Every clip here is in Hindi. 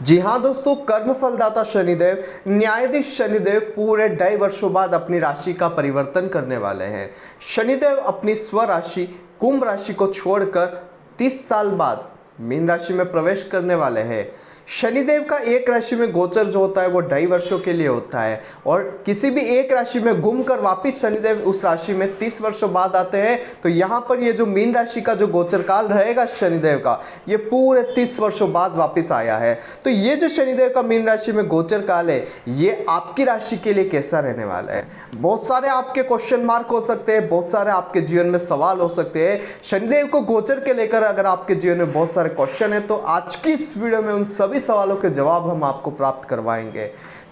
जी हाँ दोस्तों, कर्म फलदाता शनिदेव न्यायाधीश शनिदेव पूरे 2.5 वर्षों बाद अपनी राशि का परिवर्तन करने वाले हैं। शनिदेव अपनी स्वराशि कुंभ राशि को छोड़कर 30 साल बाद मीन राशि में प्रवेश करने वाले हैं। शनिदेव का एक राशि में गोचर जो होता है वो 2.5 वर्षों के लिए होता है और किसी भी एक राशि में घूमकर वापिस शनिदेव उस राशि में 30 वर्षों बाद आते हैं। तो यहाँ पर ये जो मीन राशि का जो गोचर काल रहेगा शनिदेव का, ये पूरे 30 वर्षों बाद वापिस आया है। तो ये जो शनिदेव का मीन राशि में गोचर काल है, ये आपकी राशि के लिए कैसा रहने वाला है? बहुत सारे आपके क्वेश्चन मार्क हो सकते हैं, बहुत सारे आपके जीवन में सवाल हो सकते हैं। शनिदेव को गोचर के लेकर अगर आपके जीवन में बहुत सारे क्वेश्चन है तो आज की इस वीडियो में उन सभी सवालों के जवाब हम आपको प्राप्त करवाएंगे।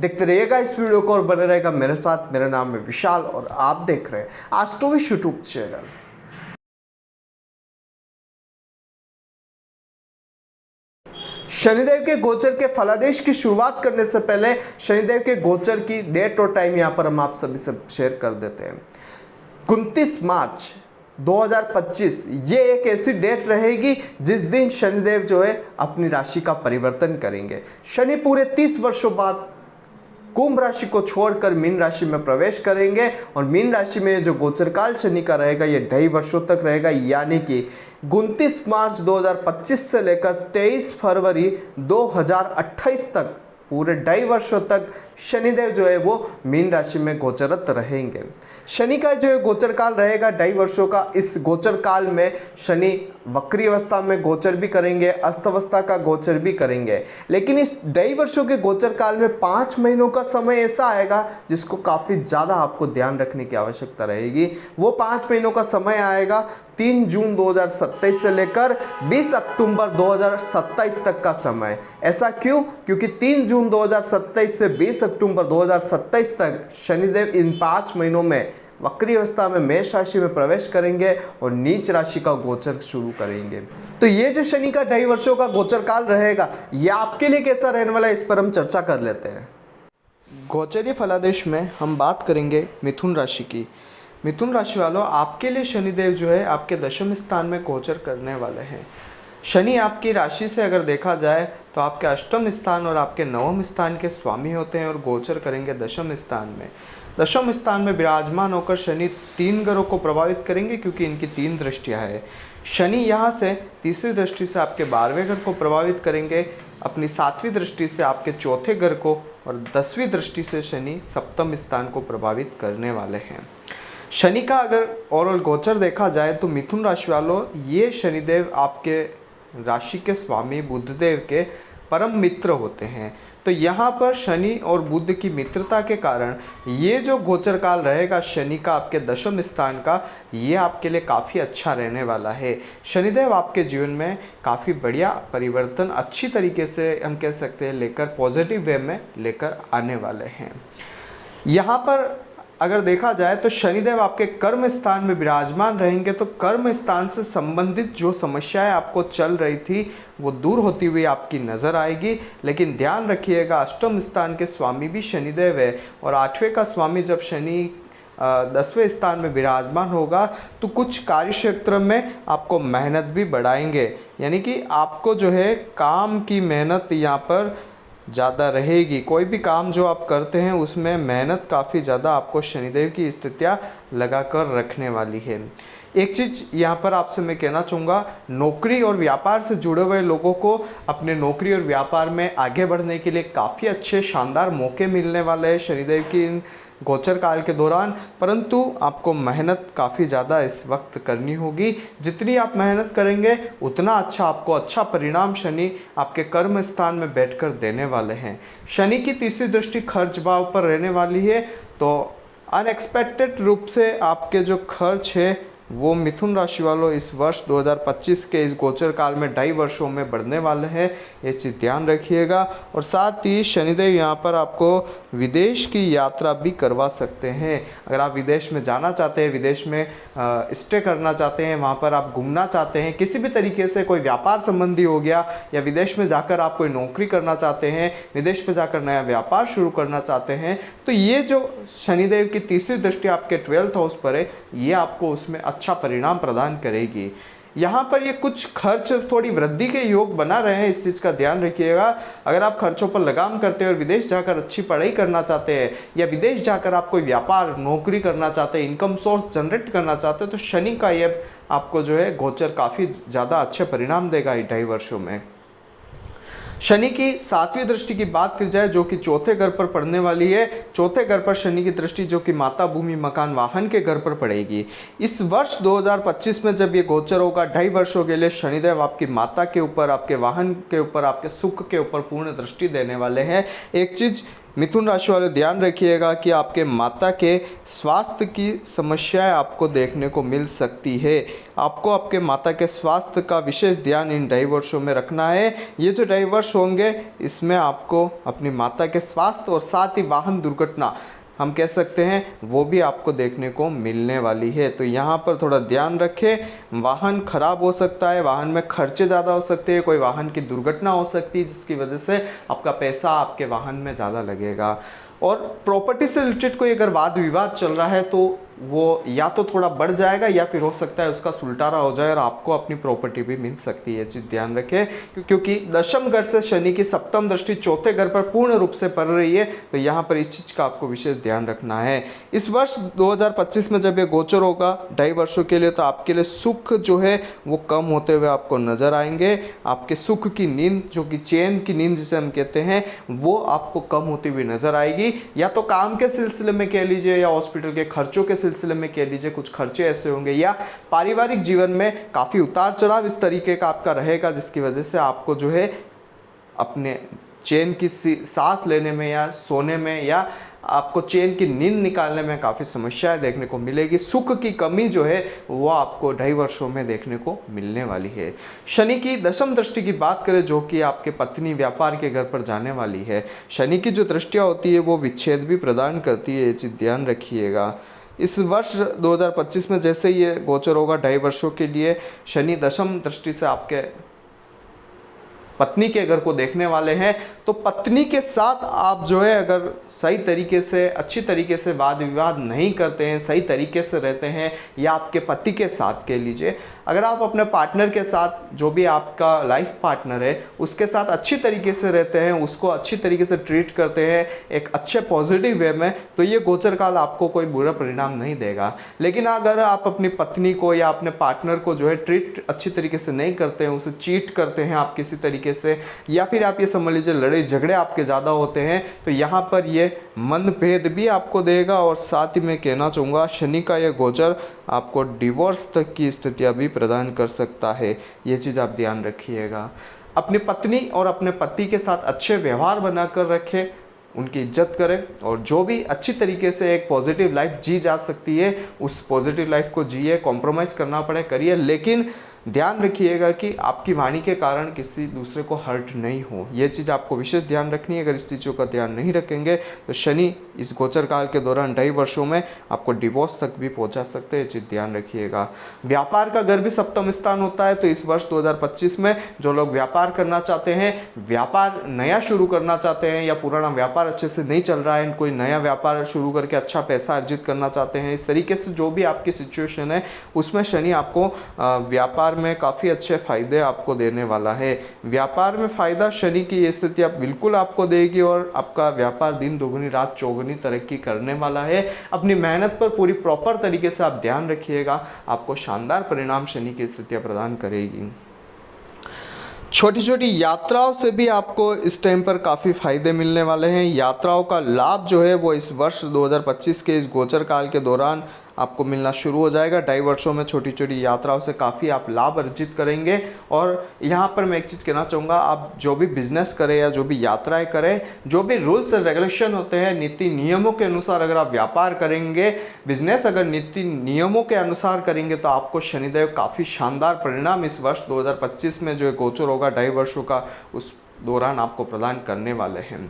देखते रहिएगा इस वीडियो को और बने रहेगा मेरे साथ। मेरा नाम है विशाल और आप देख रहे हैं एस्ट्रोविश यूट्यूब चैनल। शनिदेव के गोचर के फलादेश की शुरुआत करने से पहले शनिदेव के गोचर की डेट और टाइम यहां पर हम आप सभी से शेयर कर देते हैं। 29 मार्च 2025 ये एक ऐसी डेट रहेगी जिस दिन शनिदेव जो है अपनी राशि का परिवर्तन करेंगे। शनि पूरे 30 वर्षों बाद कुंभ राशि को छोड़कर मीन राशि में प्रवेश करेंगे और मीन राशि में जो गोचर काल शनि का रहेगा ये 2.5 वर्षों तक रहेगा, यानी कि 29 मार्च 2025 से लेकर 23 फरवरी 2028 तक पूरे 2.5 वर्षों तक शनिदेव जो है वो मीन राशि में गोचरत रहेंगे। शनि का जो गोचर काल रहेगा 2.5 वर्षों का, इस गोचर काल में शनि वक्री अवस्था में गोचर भी करेंगे, अस्तवस्था का गोचर भी करेंगे। लेकिन इस 2.5 वर्षों के गोचर काल में 5 महीनों का समय ऐसा आएगा जिसको काफ़ी ज़्यादा आपको ध्यान रखने की आवश्यकता रहेगी। वो 5 महीनों का समय आएगा 3 जून 2027 से लेकर 20 अक्टूबर 2027 तक का समय। ऐसा क्यों? क्योंकि 3 जून 2027 से 20 अक्टूबर 2027 तक शनिदेव इन 5 महीनों में वक्री अवस्था में मेष राशि में प्रवेश करेंगे और नीच राशि का गोचर शुरू करेंगे। तो ये जो शनि का 2.5 वर्षों का गोचर काल रहेगा, ये आपके लिए कैसा रहने वाला है, इस पर हम चर्चा कर लेते हैं। गोचरीय फलादेश में हम बात करेंगे मिथुन राशि की। मिथुन राशि वालों, आपके लिए शनिदेव जो है आपके दशम स्थान में गोचर करने वाले हैं। शनि आपकी राशि से अगर देखा जाए तो आपके अष्टम स्थान और आपके नवम स्थान के स्वामी होते हैं और गोचर करेंगे दशम स्थान में। दशम स्थान में विराजमान होकर शनि 3 ग्रहों को प्रभावित करेंगे क्योंकि इनकी 3 दृष्टियां हैं। शनि यहाँ से तीसरी दृष्टि से आपके 12वें घर को प्रभावित करेंगे, अपनी 7वीं दृष्टि से आपके 4थे घर को और 10वीं दृष्टि से शनि सप्तम स्थान को प्रभावित करने वाले हैं। शनि का अगर ओवरऑल गोचर देखा जाए तो मिथुन राशि वालों, ये शनिदेव आपके राशि के स्वामी बुधदेव के परम मित्र होते हैं। तो यहाँ पर शनि और बुध की मित्रता के कारण ये जो गोचर काल रहेगा शनि का आपके दशम स्थान का, ये आपके लिए काफ़ी अच्छा रहने वाला है। शनिदेव आपके जीवन में काफ़ी बढ़िया परिवर्तन अच्छी तरीके से हम कह सकते हैं लेकर पॉजिटिव वे में लेकर आने वाले हैं। यहाँ पर अगर देखा जाए तो शनिदेव आपके कर्म स्थान में विराजमान रहेंगे, तो कर्म स्थान से संबंधित जो समस्याएं आपको चल रही थी वो दूर होती हुई आपकी नज़र आएगी। लेकिन ध्यान रखिएगा, अष्टम स्थान के स्वामी भी शनिदेव है और 8वें का स्वामी जब शनि 10वें स्थान में विराजमान होगा तो कुछ कार्य क्षेत्र में आपको मेहनत भी बढ़ाएंगे, यानी कि आपको जो है काम की मेहनत यहाँ पर ज़्यादा रहेगी। कोई भी काम जो आप करते हैं उसमें मेहनत काफ़ी ज़्यादा आपको शनिदेव की स्थितियाँ लगा कर रखने वाली है। एक चीज़ यहाँ पर आपसे मैं कहना चाहूँगा, नौकरी और व्यापार से जुड़े हुए लोगों को अपने नौकरी और व्यापार में आगे बढ़ने के लिए काफ़ी अच्छे शानदार मौके मिलने वाले हैं शनिदेव की इन गोचर काल के दौरान। परंतु आपको मेहनत काफ़ी ज़्यादा इस वक्त करनी होगी। जितनी आप मेहनत करेंगे उतना अच्छा आपको अच्छा परिणाम शनि आपके कर्म स्थान में बैठकर देने वाले हैं। शनि की तीसरी दृष्टि खर्च भाव पर रहने वाली है, तो अनएक्सपेक्टेड रूप से आपके जो खर्च है वो मिथुन राशि वालों इस वर्ष 2025 के इस गोचर काल में 2.5 वर्षों में बढ़ने वाले हैं, ये चीज़ ध्यान रखिएगा। और साथ ही शनिदेव यहाँ पर आपको विदेश की यात्रा भी करवा सकते हैं। अगर आप विदेश में जाना चाहते हैं, विदेश में स्टे करना चाहते हैं, वहाँ पर आप घूमना चाहते हैं, किसी भी तरीके से कोई व्यापार संबंधी हो गया, या विदेश में जाकर आप कोई नौकरी करना चाहते हैं, विदेश में जाकर नया व्यापार शुरू करना चाहते हैं, तो ये जो शनिदेव की तीसरी दृष्टि आपके 12th हाउस पर है, ये आपको उसमें अच्छा परिणाम प्रदान करेगी। यहाँ पर ये कुछ खर्च थोड़ी वृद्धि के योग बना रहे हैं, इस चीज़ का ध्यान रखिएगा। अगर आप खर्चों पर लगाम करते हैं और विदेश जाकर अच्छी पढ़ाई करना चाहते हैं या विदेश जाकर आप कोई व्यापार नौकरी करना चाहते हैं, इनकम सोर्स जनरेट करना चाहते हैं, तो शनि का ये आपको जो है गोचर काफ़ी ज़्यादा अच्छे परिणाम देगा 2.5 वर्षों में। शनि की 7वीं दृष्टि की बात की जाए जो कि चौथे घर पर पड़ने वाली है। चौथे घर पर शनि की दृष्टि जो कि माता, भूमि, मकान, वाहन के घर पर पड़ेगी। इस वर्ष 2025 में जब ये गोचर होगा 2.5 वर्षों के लिए शनिदेव आपकी माता के ऊपर, आपके वाहन के ऊपर, आपके सुख के ऊपर पूर्ण दृष्टि देने वाले हैं। एक चीज़ मिथुन राशि वाले ध्यान रखिएगा कि आपके माता के स्वास्थ्य की समस्याएं आपको देखने को मिल सकती है। आपको आपके माता के स्वास्थ्य का विशेष ध्यान इन 2.5 वर्षों में रखना है। ये जो 2.5 वर्ष होंगे इसमें आपको अपनी माता के स्वास्थ्य और साथ ही वाहन दुर्घटना हम कह सकते हैं वो भी आपको देखने को मिलने वाली है। तो यहाँ पर थोड़ा ध्यान रखें, वाहन खराब हो सकता है, वाहन में खर्चे ज़्यादा हो सकते हैं, कोई वाहन की दुर्घटना हो सकती है जिसकी वजह से आपका पैसा आपके वाहन में ज़्यादा लगेगा। और प्रॉपर्टी से रिलेटेड कोई अगर वाद विवाद चल रहा है तो वो या तो थोड़ा बढ़ जाएगा या फिर हो सकता है उसका सुलटारा हो जाए और आपको अपनी प्रॉपर्टी भी मिल सकती है। चीज़ ध्यान रखें क्योंकि दशम घर से शनि की सप्तम दृष्टि चौथे घर पर पूर्ण रूप से पड़ रही है, तो यहाँ पर इस चीज़ का आपको विशेष ध्यान रखना है। इस वर्ष 2025 में जब ये गोचर होगा 2.5 वर्षों के लिए, तो आपके लिए सुख जो है वो कम होते हुए आपको नजर आएंगे। आपके सुख की नींद जो कि चैन की नींद जिसे हम कहते हैं वो आपको कम होती हुई नजर आएगी। या तो काम के सिलसिले में कह लीजिए या हॉस्पिटल के खर्चों के सिलसिले में कह लीजिए, कुछ खर्चे ऐसे होंगे या पारिवारिक जीवन में काफ़ी उतार चढ़ाव इस तरीके का आपका रहेगा जिसकी वजह से आपको जो है अपने चैन की सांस लेने में या सोने में या आपको चैन की नींद निकालने में काफ़ी समस्याएं देखने को मिलेगी। सुख की कमी जो है वो आपको 2.5 वर्षों में देखने को मिलने वाली है। शनि की दशम दृष्टि की बात करें जो कि आपके पत्नी व्यापार के घर पर जाने वाली है। शनि की जो दृष्टियाँ होती है वो विच्छेद भी प्रदान करती है, ये चीज़ ध्यान रखिएगा। इस वर्ष 2025 में जैसे ये गोचर होगा 2.5 वर्षों के लिए, शनि दशम दृष्टि से आपके पत्नी के घर को देखने वाले हैं। तो पत्नी के साथ आप जो है अगर सही तरीके से, अच्छी तरीके से वाद विवाद नहीं करते हैं, सही तरीके से रहते हैं, या आपके पति के साथ कह लीजिए, अगर आप अपने पार्टनर के साथ, जो भी आपका लाइफ पार्टनर है उसके साथ अच्छी तरीके से रहते हैं, उसको अच्छी तरीके से ट्रीट करते हैं एक अच्छे पॉजिटिव वे में, तो ये गोचर काल आपको कोई बुरा परिणाम नहीं देगा। लेकिन अगर आप अपनी पत्नी को या अपने पार्टनर को जो है ट्रीट अच्छी तरीके से नहीं करते हैं, उसे चीट करते हैं आप किसी तरीके से, या फिर आप ये समझ लीजिए लड़ाई झगड़े आपके ज़्यादा होते हैं, तो यहाँ पर ये मनभेद भी आपको देगा। और साथ ही मैं कहना चाहूँगा शनि का यह गोचर आपको डिवोर्स तक की स्थितियाँ भी प्रदान कर सकता है, ये चीज़ आप ध्यान रखिएगा। अपनी पत्नी और अपने पति के साथ अच्छे व्यवहार बनाकर रखें, उनकी इज्जत करें, और जो भी अच्छी तरीके से एक पॉजिटिव लाइफ जी जा सकती है उस पॉजिटिव लाइफ को जिए। कॉम्प्रोमाइज़ करना पड़े करिए, लेकिन ध्यान रखिएगा कि आपकी वाणी के कारण किसी दूसरे को हर्ट नहीं हो, ये चीज़ आपको विशेष ध्यान रखनी है। अगर इस चीज़ों का ध्यान नहीं रखेंगे तो शनि इस गोचर काल के दौरान 2.5 वर्षों में आपको डिवोर्स तक भी पहुंचा सकते हैं, ये चीज़ ध्यान रखिएगा। व्यापार का घर भी सप्तम स्थान होता है, तो इस वर्ष 2025 में जो लोग व्यापार करना चाहते हैं, व्यापार नया शुरू करना चाहते हैं, या पुराना व्यापार अच्छे से नहीं चल रहा है, कोई नया व्यापार शुरू करके अच्छा पैसा अर्जित करना चाहते हैं, इस तरीके से जो भी आपकी सिचुएशन है उसमें शनि आपको व्यापार में काफ़ी अच्छे फायदे आपको देने वाला है। व्यापार में फायदा शनि की ये स्थिति आप बिल्कुल आपको देगी और आपका व्यापार दिन दोगुनी रात चौगुनी तरक्की करने वाला है। अपनी मेहनत पर पूरी प्रॉपर तरीके से आप ध्यान रखिएगा, आपको शानदार परिणाम शनि की स्थितियाँ प्रदान करेगी। छोटी छोटी यात्राओं से भी आपको इस टाइम पर काफ़ी फायदे मिलने वाले हैं। यात्राओं का लाभ जो है वो इस वर्ष 2025 के इस गोचर काल के दौरान आपको मिलना शुरू हो जाएगा। 2.5 वर्षों में छोटी छोटी यात्राओं से काफ़ी आप लाभ अर्जित करेंगे। और यहाँ पर मैं एक चीज़ कहना चाहूँगा, आप जो भी बिजनेस करें या जो भी यात्राएं करें, जो भी रूल्स एंड रेगुलेशन होते हैं, नीति नियमों के अनुसार अगर आप व्यापार करेंगे, बिजनेस अगर नीति नियमों के अनुसार करेंगे, तो आपको शनिदेव काफ़ी शानदार परिणाम इस वर्ष 2025 में जो गोचर होगा 2.5 वर्षों का, उस दौरान आपको प्रदान करने वाले हैं।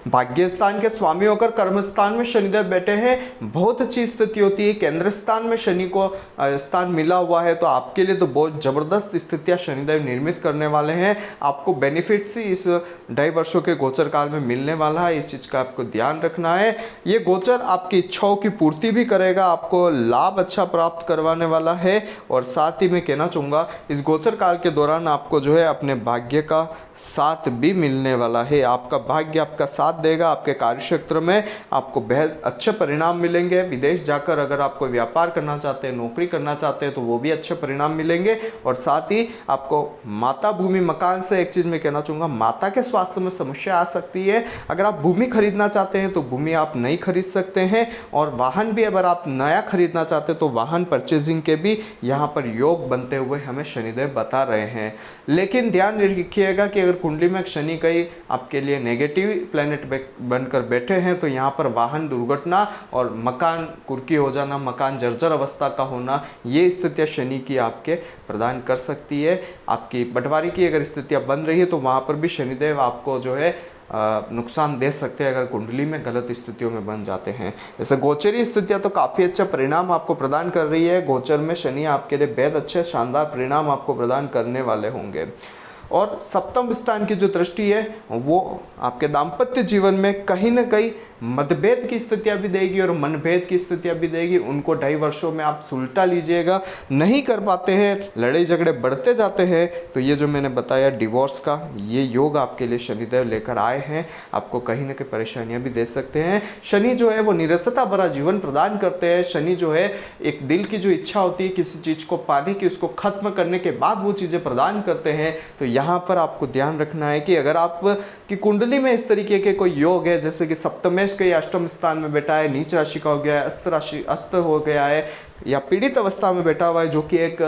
भाग्य स्थान के स्वामी होकर कर्म स्थान में शनिदेव बैठे हैं, बहुत अच्छी स्थिति होती है। केंद्र स्थान में शनि को स्थान मिला हुआ है, तो आपके लिए तो बहुत जबरदस्त स्थितियां शनिदेव निर्मित करने वाले हैं। आपको बेनिफिट्स ही इस 2.5 वर्षों के गोचर काल में मिलने वाला है, इस चीज का आपको ध्यान रखना है। ये गोचर आपकी इच्छाओं की पूर्ति भी करेगा, आपको लाभ अच्छा प्राप्त करवाने वाला है। और साथ ही मैं कहना चाहूँगा इस गोचर काल के दौरान आपको जो है अपने भाग्य का साथ भी मिलने वाला है। आपका भाग्य आपका साथ देगा, आपके कार्यक्षेत्र में आपको बेहद अच्छे परिणाम मिलेंगे। विदेश जाकर अगर आप कोई व्यापार करना चाहते हैं, नौकरी करना चाहते हैं, तो वो भी अच्छे परिणाम मिलेंगे। और साथ ही आपको माता भूमि मकान से एक चीज़ मैं कहना चाहूँगा, माता के स्वास्थ्य में समस्या आ सकती है। अगर आप भूमि खरीदना चाहते हैं तो भूमि आप नहीं खरीद सकते हैं, और वाहन भी अगर आप नया खरीदना चाहते हैं तो वाहन परचेजिंग के भी यहाँ पर योग बनते हुए हमें शनिदेव बता रहे हैं। लेकिन ध्यान रखिएगा कि अगर कुंडली में शनि कहीं आपके लिए नेगेटिव प्लैनेट बनकर बैठे हैं तो यहाँ पर वाहन दुर्घटना और मकान कुर्की हो जाना, मकान जर्जर अवस्था का होना, ये स्थितियाँ शनि की आपके प्रदान कर सकती है। आपकी बंटवारे की अगर स्थितियाँ बन रही है तो वहाँ पर भी शनिदेव आपको जो है नुकसान दे सकते हैं अगर कुंडली में गलत स्थितियों में बन जाते हैं। जैसे गोचरी स्थितियां तो काफ़ी अच्छा परिणाम आपको प्रदान कर रही है। गोचर में शनि आपके लिए बेहद अच्छे शानदार परिणाम आपको प्रदान करने वाले होंगे। और सप्तम स्थान की जो दृष्टि है वो आपके दाम्पत्य जीवन में कहीं ना कहीं मतभेद की स्थितियां भी देगी और मनभेद की स्थितियां भी देगी। उनको 2.5 वर्षों में आप सुलटा लीजिएगा, नहीं कर पाते हैं, लड़ाई झगड़े बढ़ते जाते हैं, तो ये जो मैंने बताया डिवोर्स का ये योग आपके लिए शनिदेव लेकर आए हैं। आपको कहीं ना कहीं परेशानियां भी दे सकते हैं। शनि जो है वो निरसता भरा जीवन प्रदान करते हैं। शनि जो है एक दिल की जो इच्छा होती है किसी चीज़ को पाने की, उसको खत्म करने के बाद वो चीज़ें प्रदान करते हैं। तो यहाँ पर आपको ध्यान रखना है कि अगर आप की कुंडली में इस तरीके के कोई योग है, जैसे कि सप्तमेश के अष्टम स्थान में बैठा है, नीच राशि का हो गया है, अस्त हो गया है, या पीड़ित अवस्था में बैठा हुआ है, जो कि एक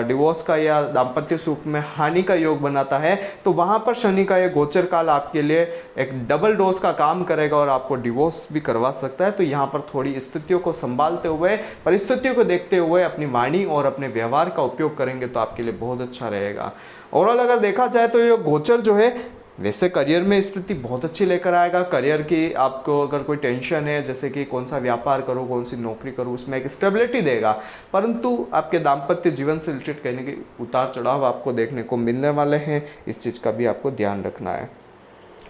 डिवोर्स का या दाम्पत्य सुख में हानि का योग बनाता है, तो वहां पर शनि का ये गोचर काल आपके लिए एक डबल डोज का काम करेगा और आपको डिवोर्स भी करवा सकता है। तो यहाँ पर थोड़ी स्थितियों को संभालते हुए, परिस्थितियों को देखते हुए अपनी वाणी और अपने व्यवहार का उपयोग करेंगे तो आपके लिए बहुत अच्छा रहेगा। ओवरऑल अगर देखा जाए तो ये गोचर जो है वैसे करियर में स्थिति बहुत अच्छी लेकर आएगा। करियर की आपको अगर कोई टेंशन है, जैसे कि कौन सा व्यापार करूँ, कौन सी नौकरी करूँ, उसमें एक स्टेबिलिटी देगा। परंतु आपके दाम्पत्य जीवन से रिलेटेड कहने के उतार चढ़ाव आपको देखने को मिलने वाले हैं, इस चीज़ का भी आपको ध्यान रखना है।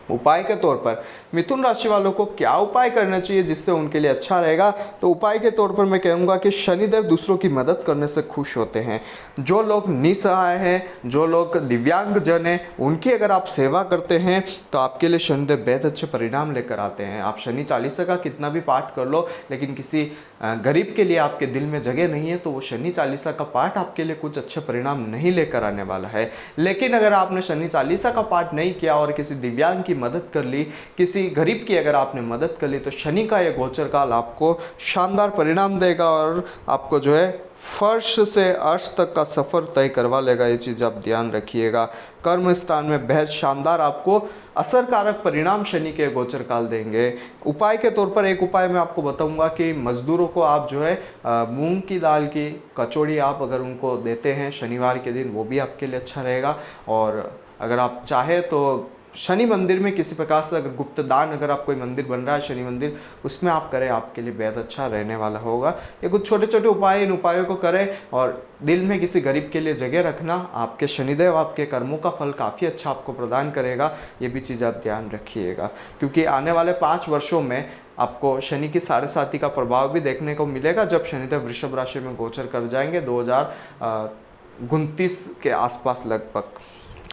उपाय के तौर पर मिथुन राशि वालों को क्या उपाय करना चाहिए जिससे उनके लिए अच्छा रहेगा, तो उपाय के तौर पर मैं कहूँगा कि शनिदेव दूसरों की मदद करने से खुश होते हैं। जो लोग निसहाय हैं, जो लोग दिव्यांग जन हैं, उनकी अगर आप सेवा करते हैं तो आपके लिए शनिदेव बेहद अच्छे परिणाम लेकर आते हैं। आप शनि चालीसा का कितना भी पाठ कर लो, लेकिन किसी गरीब के लिए आपके दिल में जगह नहीं है तो वो शनि चालीसा का पाठ आपके लिए कुछ अच्छे परिणाम नहीं लेकर आने वाला है। लेकिन अगर आपने शनि चालीसा का पाठ नहीं किया और किसी दिव्यांग की मदद कर ली, किसी गरीब की अगर आपने मदद कर ली, तो शनि का ये गोचर काल आपको शानदार परिणाम देगा और आपको जो है फर्श से अर्श तक का सफ़र तय करवा लेगा। ये चीज़ आप ध्यान रखिएगा। कर्म स्थान में बेहद शानदार आपको असरकारक परिणाम शनि के गोचर काल देंगे। उपाय के तौर पर एक उपाय मैं आपको बताऊंगा कि मजदूरों को आप जो है मूंग की दाल की कचौड़ी आप अगर उनको देते हैं शनिवार के दिन, वो भी आपके लिए अच्छा रहेगा। और अगर आप चाहे तो शनि मंदिर में किसी प्रकार से अगर गुप्त दान, अगर आप कोई मंदिर बन रहा है शनि मंदिर, उसमें आप करें, आपके लिए बेहद अच्छा रहने वाला होगा। ये कुछ छोटे छोटे उपाय, इन उपायों को करें और दिल में किसी गरीब के लिए जगह रखना, आपके शनिदेव आपके कर्मों का फल काफ़ी अच्छा आपको प्रदान करेगा। ये भी चीज़ आप ध्यान रखिएगा, क्योंकि आने वाले 5 वर्षों में आपको शनि की 7.5 का प्रभाव भी देखने को मिलेगा, जब शनिदेव वृषभ राशि में गोचर कर जाएंगे 2029 के आसपास लगभग।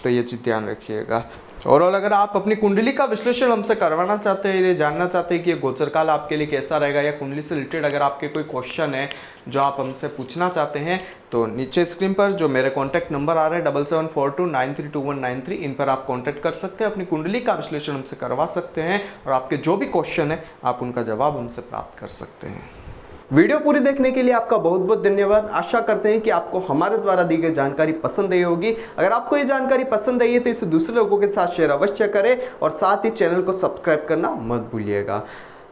तो ये चीज़ ध्यान रखिएगा। ओवरऑल अगर आप अपनी कुंडली का विश्लेषण हमसे करवाना चाहते हैं, ये जानना चाहते हैं कि ये गोचर काल आपके लिए कैसा रहेगा, या कुंडली से रिलेटेड अगर आपके कोई क्वेश्चन है जो आप हमसे पूछना चाहते हैं, तो नीचे स्क्रीन पर जो मेरे कॉन्टैक्ट नंबर आ रहे हैं 7742932193, इन पर आप कॉन्टैक्ट कर सकते हैं, अपनी कुंडली का विश्लेषण हमसे करवा सकते हैं और आपके जो भी क्वेश्चन है आप उनका जवाब हमसे प्राप्त कर सकते हैं। वीडियो पूरी देखने के लिए आपका बहुत बहुत धन्यवाद। आशा करते हैं कि आपको हमारे द्वारा दी गई जानकारी पसंद आई होगी। अगर आपको ये जानकारी पसंद आई है तो इसे दूसरे लोगों के साथ शेयर अवश्य करें और साथ ही चैनल को सब्सक्राइब करना मत भूलिएगा।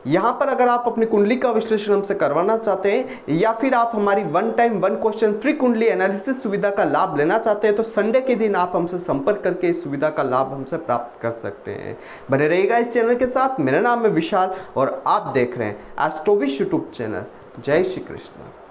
यहाँ पर अगर आप अपनी कुंडली का विश्लेषण हमसे करवाना चाहते हैं या फिर आप हमारी 1 टाइम 1 क्वेश्चन फ्री कुंडली एनालिसिस सुविधा का लाभ लेना चाहते हैं तो संडे के दिन आप हमसे संपर्क करके इस सुविधा का लाभ हमसे प्राप्त कर सकते हैं। बने रहिएगा इस चैनल के साथ। मेरा नाम है विशाल और आप देख रहे हैं एस्ट्रोविश यूट्यूब चैनल। जय श्री कृष्ण।